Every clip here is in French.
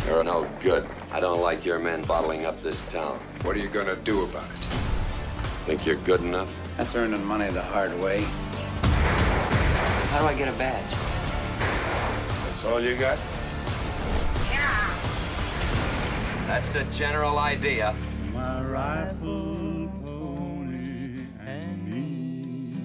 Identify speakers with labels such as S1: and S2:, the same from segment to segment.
S1: You're no good. I don't like your men bottling up this town.
S2: What are you gonna do about it?
S1: Think you're good enough?
S3: That's earning money the hard way.
S4: How do I get a badge?
S2: That's all you got?
S1: That's the general idea.
S5: My rifle, pony and me.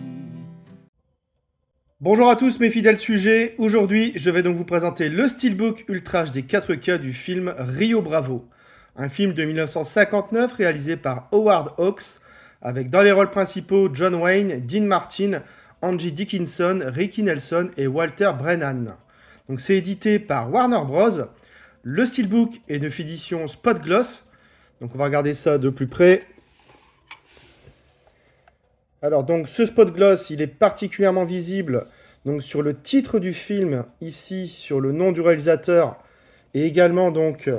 S6: Bonjour à tous mes fidèles sujets, aujourd'hui je vais donc vous présenter le Steelbook Ultra HD 4K du film Rio Bravo. Un film de 1959 réalisé par Howard Hawks, avec dans les rôles principaux John Wayne, Dean Martin, Angie Dickinson, Ricky Nelson et Walter Brennan. Donc c'est édité par Warner Bros. Le Steelbook est de édition Spot Gloss, donc on va regarder ça de plus près. Alors donc ce Spot Gloss, il est particulièrement visible donc sur le titre du film, ici sur le nom du réalisateur et également donc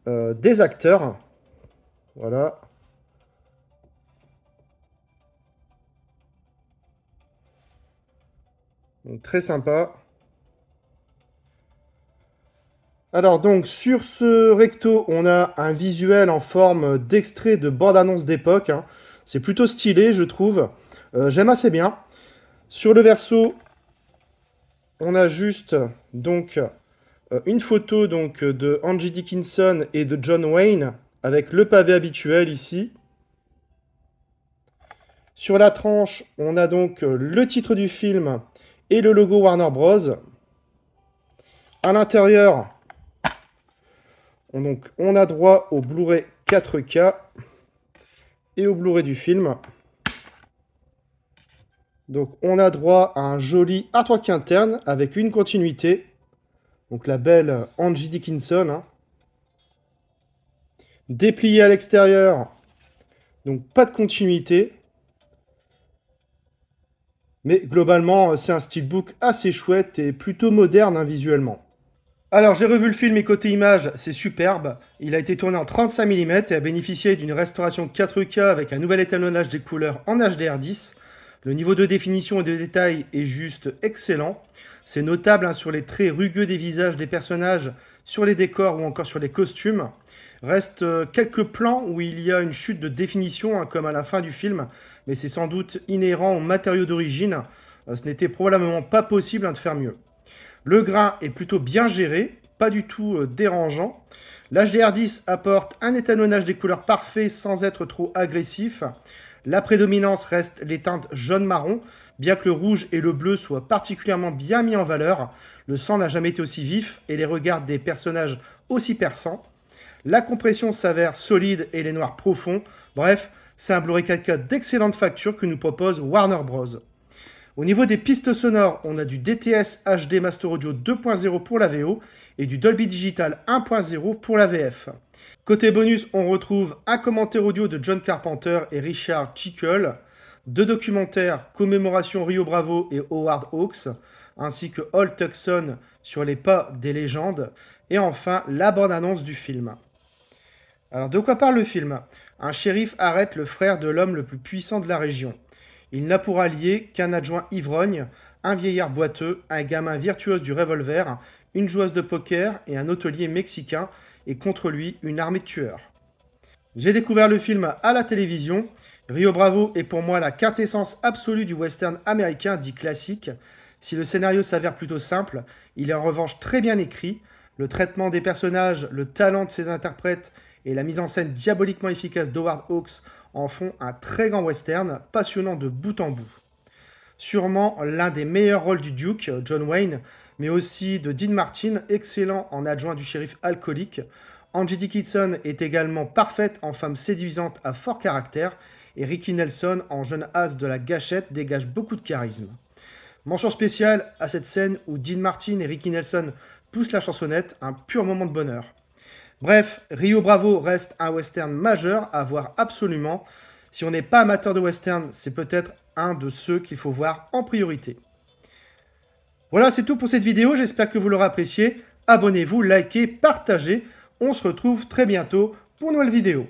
S6: des acteurs. Voilà. Donc très sympa. Alors donc sur ce recto, on a un visuel en forme d'extrait de bande-annonce d'époque. Hein. C'est plutôt stylé, je trouve. J'aime assez bien. Sur le verso, on a juste donc une photo donc de Angie Dickinson et de John Wayne avec le pavé habituel ici. Sur la tranche, on a donc le titre du film et le logo Warner Bros. À l'intérieur, on a droit au Blu-ray 4K et au Blu-ray du film. Donc on a droit à un joli artwork interne avec une continuité. Donc la belle Angie Dickinson. Hein. Déplié à l'extérieur. Donc pas de continuité. Mais globalement, c'est un steelbook assez chouette et plutôt moderne hein, visuellement. Alors j'ai revu le film et côté image, c'est superbe. Il a été tourné en 35 mm et a bénéficié d'une restauration 4K avec un nouvel étalonnage des couleurs en HDR10. Le niveau de définition et de détail est juste excellent. C'est notable hein, sur les traits rugueux des visages des personnages, sur les décors ou encore sur les costumes. Reste quelques plans où il y a une chute de définition, hein, comme à la fin du film, mais c'est sans doute inhérent aux matériaux d'origine. Ce n'était probablement pas possible hein, de faire mieux. Le grain est plutôt bien géré, pas du tout dérangeant. L'HDR10 apporte un étalonnage des couleurs parfait sans être trop agressif. La prédominance reste les teintes jaune-marron, bien que le rouge et le bleu soient particulièrement bien mis en valeur. Le sang n'a jamais été aussi vif et les regards des personnages aussi perçants. La compression s'avère solide et les noirs profonds. Bref, c'est un Blu-ray 4K d'excellente facture que nous propose Warner Bros. Au niveau des pistes sonores, on a du DTS HD Master Audio 2.0 pour la VO et du Dolby Digital 1.0 pour la VF. Côté bonus, on retrouve un commentaire audio de John Carpenter et Richard Chickle, deux documentaires Commémoration Rio Bravo et Howard Hawks, ainsi que Old Tucson sur les pas des légendes, et enfin la bande-annonce du film. Alors de quoi parle le film? Un shérif arrête le frère de l'homme le plus puissant de la région. Il n'a pour allié qu'un adjoint ivrogne, un vieillard boiteux, un gamin virtuose du revolver, une joueuse de poker et un hôtelier mexicain, et contre lui, une armée de tueurs. J'ai découvert le film à la télévision. Rio Bravo est pour moi la quintessence absolue du western américain dit classique. Si le scénario s'avère plutôt simple, il est en revanche très bien écrit. Le traitement des personnages, le talent de ses interprètes et la mise en scène diaboliquement efficace d'Howard Hawks en font un très grand western, passionnant de bout en bout. Sûrement l'un des meilleurs rôles du Duke, John Wayne, mais aussi de Dean Martin, excellent en adjoint du shérif alcoolique. Angie Dickinson est également parfaite en femme séduisante à fort caractère, et Ricky Nelson, en jeune as de la gâchette, dégage beaucoup de charisme. Mention spéciale à cette scène où Dean Martin et Ricky Nelson poussent la chansonnette, un pur moment de bonheur. Bref, Rio Bravo reste un western majeur à voir absolument. Si on n'est pas amateur de western, c'est peut-être un de ceux qu'il faut voir en priorité. Voilà, c'est tout pour cette vidéo, j'espère que vous l'aurez apprécié. Abonnez-vous, likez, partagez. On se retrouve très bientôt pour une nouvelle vidéo.